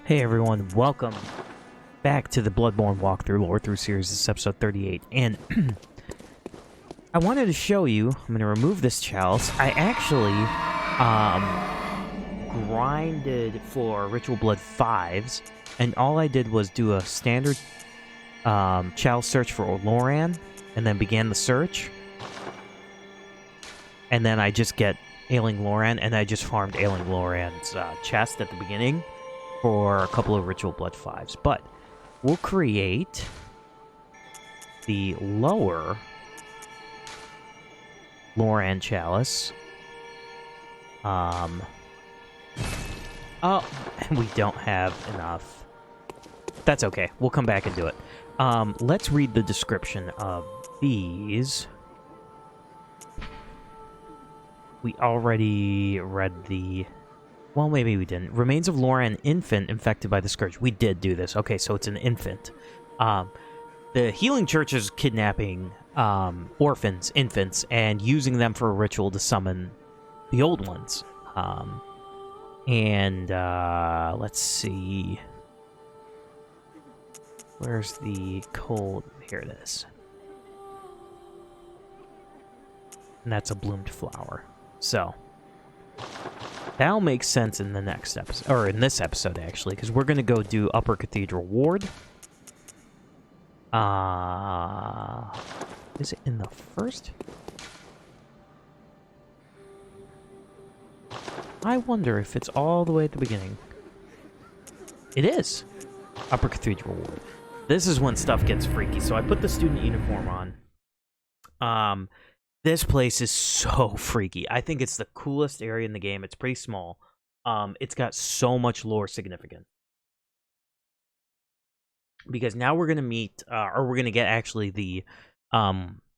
Hey everyone, welcome back to the Bloodborne walkthrough, Lorethrough series. This is episode 38, and I wanted to show you, I'm going to remove this chalice. I actually grinded for Ritual Blood 5s, and all I did was do a standard chalice search for Loran, and then began the search. And then I just get Ailing Loran, and I just farmed Ailing Loran's chest at the beginning for a couple of Ritual Blood 5s. But we'll create the lower Loran chalice. Oh, and we don't have enough. That's okay. We'll come back and do it. Let's read the description of these. We already read the... Well, maybe we didn't. Remains of Loran, infant infected by the Scourge. We did do this. Okay, so it's an infant. The Healing Church is kidnapping orphans, infants, and using them for a ritual to summon the old ones. Let's see. Where's the cold? Here it is. And that's a bloomed flower. So... that'll make sense in the next episode, or in this episode, actually, because we're going to go do Upper Cathedral Ward. Is it in the first? I wonder if it's all the way at the beginning. It is. Upper Cathedral Ward. This is when stuff gets freaky, so I put the student uniform on. This place is so freaky. I think it's the coolest area in the game. It's pretty small. It's got so much lore significance. Because now we're going to meet, or we're going to get actually the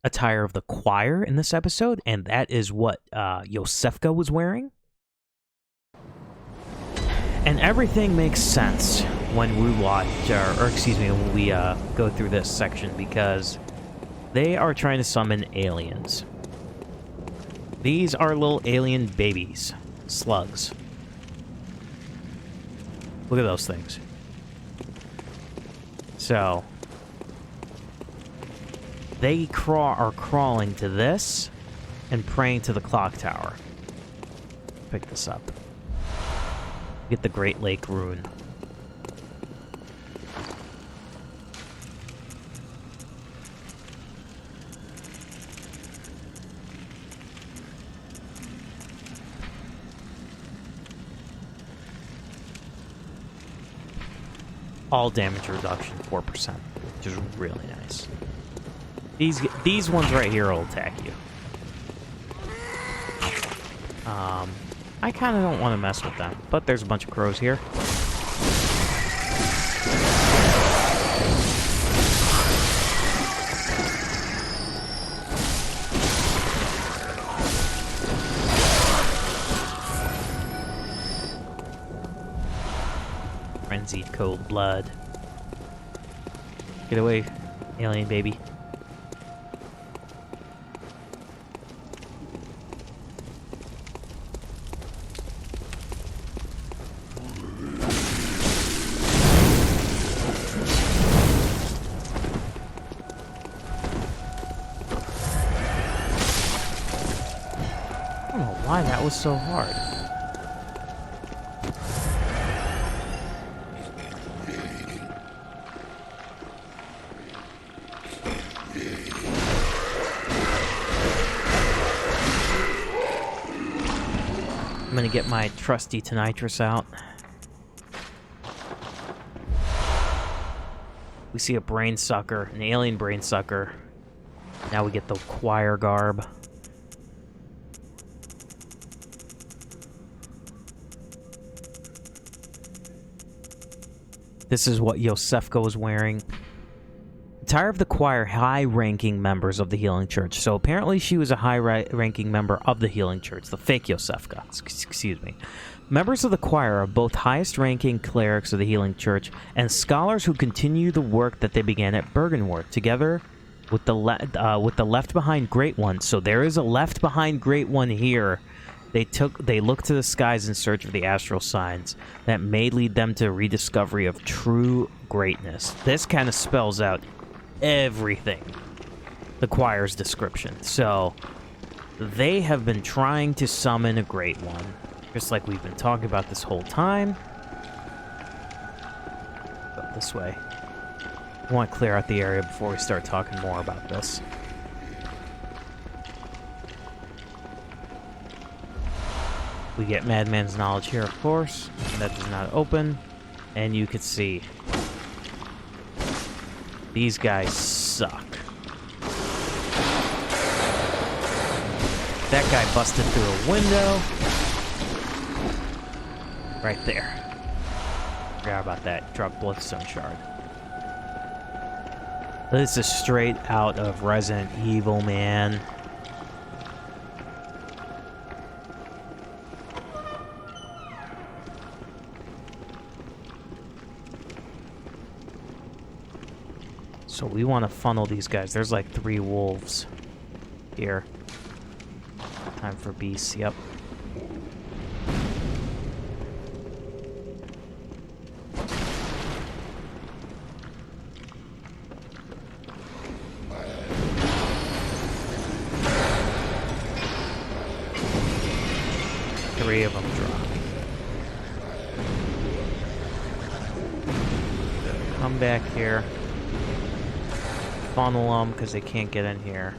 attire of the choir in this episode, and that is what Yosefka was wearing. And everything makes sense when we watch, or excuse me, when we go through this section, because they are trying to summon aliens. These are little alien babies. Slugs. Look at those things. So, they are crawling to this and praying to the clock tower. Pick this up. Get the Great Lake rune. All damage reduction 4%, which is really nice. These ones right here will attack you. I kind of don't want to mess with them, but there's a bunch of crows here. Frenzied cold blood. Get away, alien baby. I don't know why that was so hard. I'm gonna get my trusty Tonitrus out. We see a brain sucker, an alien brain sucker. Now we get the choir garb. This is what Yosefka was wearing. Attire of the choir, high-ranking members of the Healing Church. So apparently she was a high-ranking member of the Healing Church, the fake Yosefka. Excuse me. Members of the choir are both highest-ranking clerics of the Healing Church and scholars who continue the work that they began at Bergenworth, together with the Left Behind Great One. So there is a Left Behind Great One here. They look to the skies in search of the astral signs that may lead them to rediscovery of true greatness. This kind of spells out everything. The choir's description. So, they have been trying to summon a great one, just like we've been talking about this whole time. Go this way. I want to clear out the area before we start talking more about this. We get Madman's Knowledge here, of course. That does not open. And you can see these guys suck. That guy busted through a window. Right there. Forgot about that. Drop Bloodstone Shard. This is straight out of Resident Evil, man. So we want to funnel these guys. There's like 3 wolves here. Time for beasts, yep. Three of them drop. Come back here. Funnel them because they can't get in here.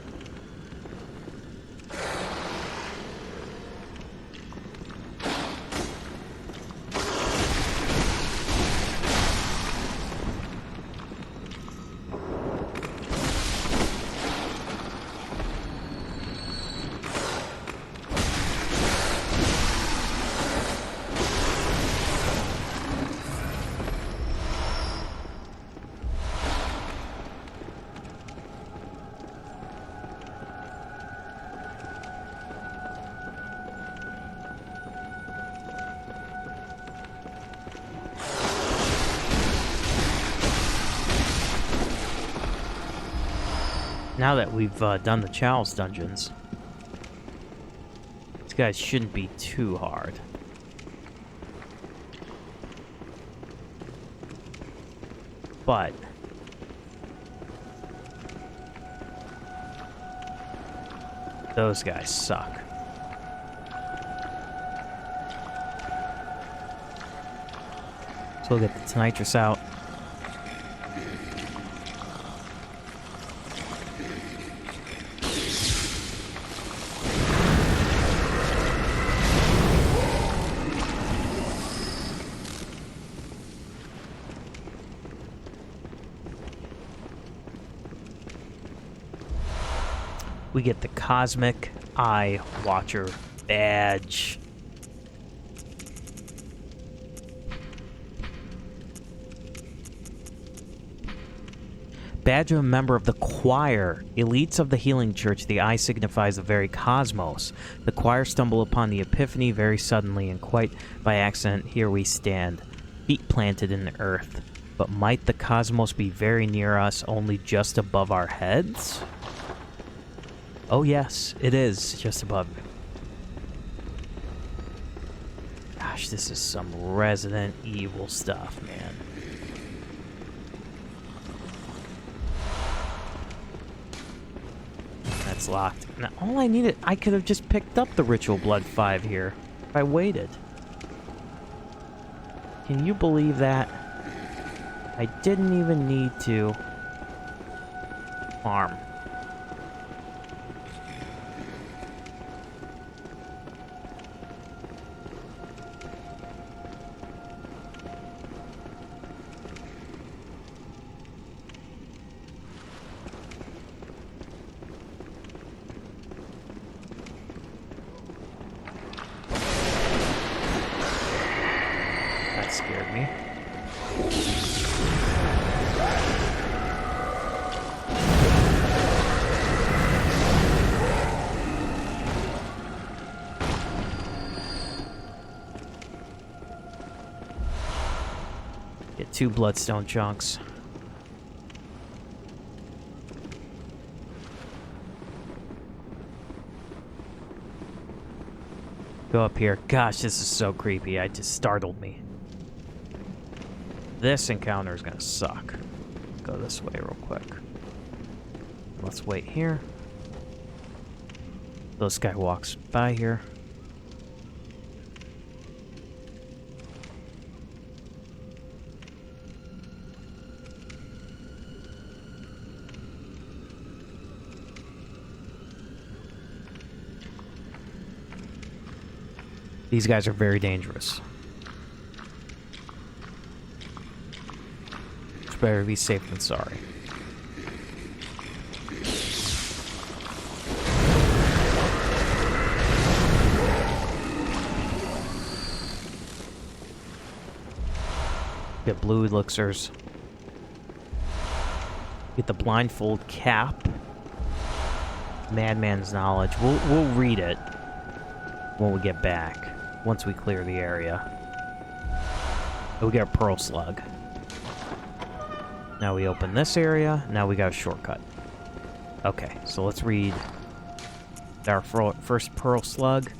Now that we've done the Chalice dungeons, these guys shouldn't be too hard. But those guys suck. So we'll get the Tonitrus out. We get the Cosmic Eye Watcher badge. Badge of a member of the choir. Elites of the Healing Church, the eye signifies the very cosmos. The choir stumble upon the Epiphany very suddenly, and quite by accident, here we stand, feet planted in the earth. But might the cosmos be very near us, only just above our heads? Oh yes, it is just above. Gosh, this is some Resident Evil stuff, man. That's locked. Now, all I needed, I could have just picked up the Ritual Blood 5 here if I waited. Can you believe that? I didn't even need to farm. Scared me. Get 2 bloodstone chunks. Go go up here. Gosh, this is so creepy. It just startled me. This encounter is gonna suck. Go this way real quick. Let's wait here. This guy walks by here. These guys are very dangerous. It's better to be safe than sorry. Get blue elixirs. Get the blindfold cap. Madman's knowledge. We'll read it when we get back. Once we clear the area. We get a pearl slug. Now we open this area. Now we got a shortcut. Okay, so let's read our first pearl slug.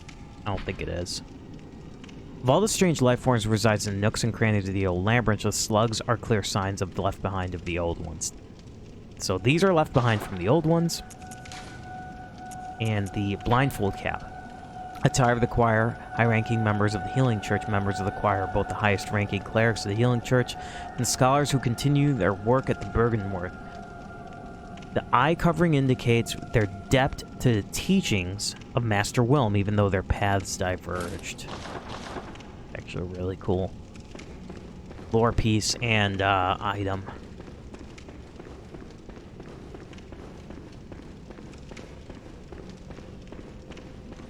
I don't think it is. Of all the strange life forms resides in nooks and crannies of the old labyrinth, the slugs are clear signs of the left behind of the old ones. So these are left behind from the old ones. And the blindfold cap. Attire of the choir, high-ranking members of the Healing Church, members of the choir are both the highest-ranking clerics of the Healing Church, and scholars who continue their work at the Bergenworth. The eye covering indicates their depth to the teachings of Master Wilm, even though their paths diverged. Actually really cool. Lore piece and item.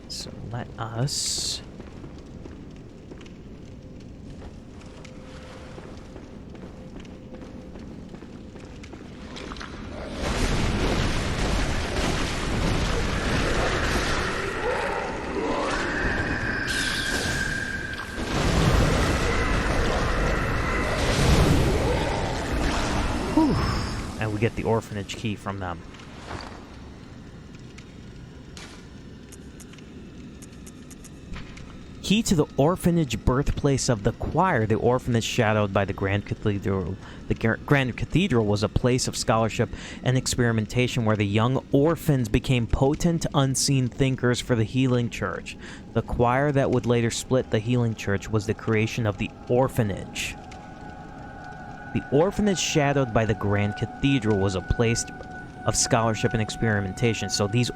So let us... Whew. And we get the orphanage key from them. Key to the orphanage birthplace of the choir, the orphanage shadowed by the Grand Cathedral. The Grand Cathedral was a place of scholarship and experimentation where the young orphans became potent, unseen thinkers for the Healing Church. The choir that would later split the Healing Church was the creation of the orphanage. The orphanage shadowed by the Grand Cathedral was a place of scholarship and experimentation. So these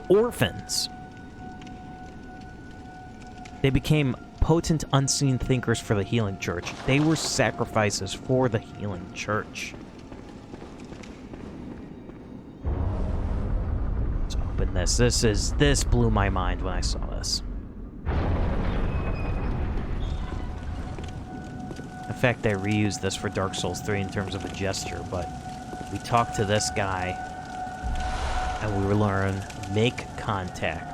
orphans... they became potent, unseen thinkers for the Healing Church. They were sacrifices for the Healing Church. Let's open this. This blew my mind when I saw this. In fact, they reused this for Dark Souls 3 in terms of a gesture, but we talked to this guy, and we learn make contact.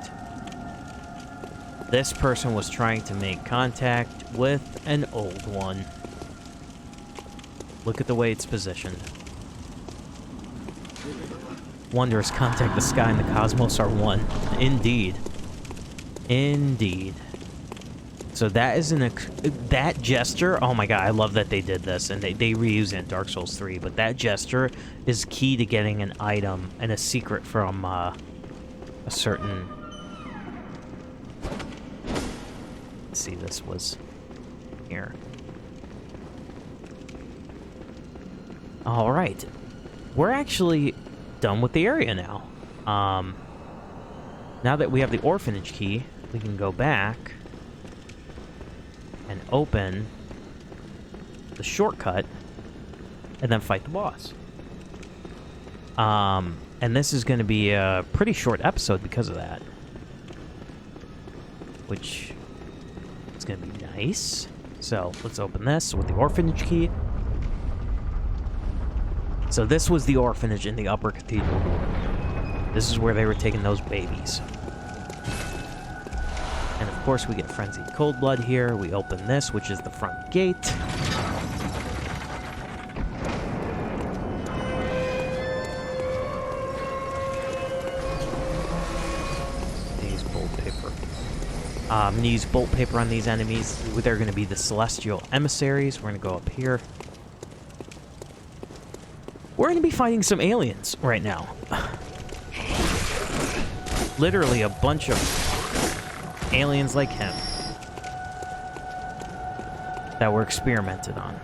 This person was trying to make contact with an old one. Look at the way it's positioned. Wondrous, contact, the sky and the cosmos are one. Indeed. Indeed. So that is that gesture, oh my god, I love that they did this, and they reuse it in Dark Souls 3, but that gesture is key to getting an item and a secret from a certain... Let's see, this was here. Alright. We're actually done with the area now. Now that we have the orphanage key, we can go back and open the shortcut and then fight the boss. And this is going to be a pretty short episode because of that. Which is going to be nice. So let's open this with the orphanage key. So this was the orphanage in the Upper Cathedral. This is where they were taking those babies. And of course we get Frenzied Cold Blood here. We open this, which is the front gate. Days bold paper. I'm going to use bolt paper on these enemies. They're going to be the celestial emissaries. We're going to go up here. We're going to be fighting some aliens right now. Literally a bunch of aliens like him that were experimented on.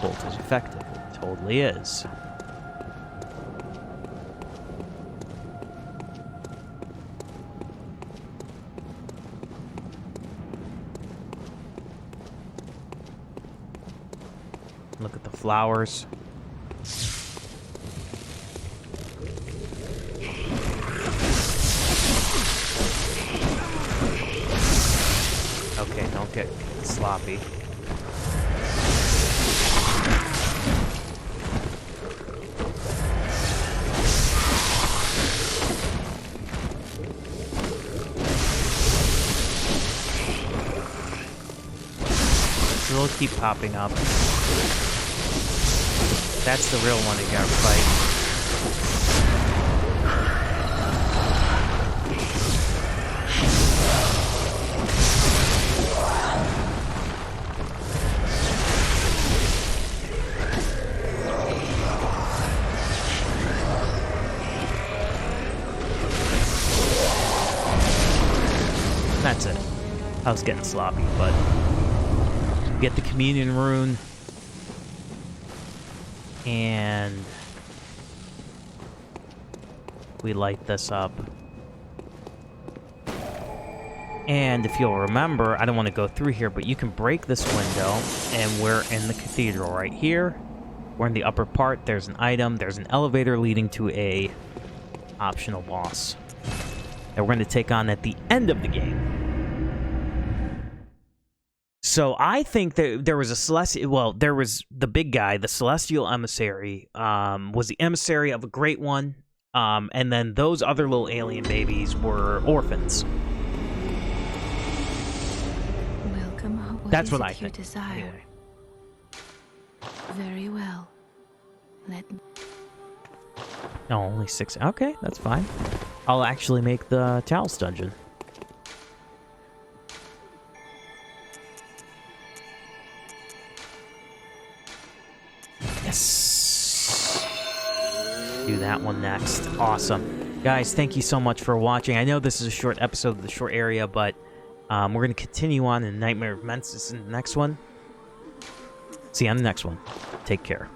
Bolt is effective. It totally is. Look at the flowers. Okay, don't get sloppy. They'll keep popping up. That's the real one you gotta fight. That's it. I was getting sloppy, but get the communion rune. And we light this up. And if you'll remember, I don't want to go through here, but you can break this window, and we're in the cathedral right here. We're in the upper part. There's an item. There's an elevator leading to a optional boss that we're going to take on at the end of the game. So I think that there was a celestial. Well, there was the big guy, the celestial emissary, was the emissary of a great one, and then those other little alien babies were orphans. Welcome. That's what I your think. Desire? Anyway. Very well. Let me. No, only 6. Okay, that's fine. I'll actually make the chalice dungeon. Yes. Do that one next. Awesome. Guys, thank you so much for watching. I know this is a short episode of the short area, but we're going to continue on in Nightmare of Mensis in the next one. See you on the next one. Take care.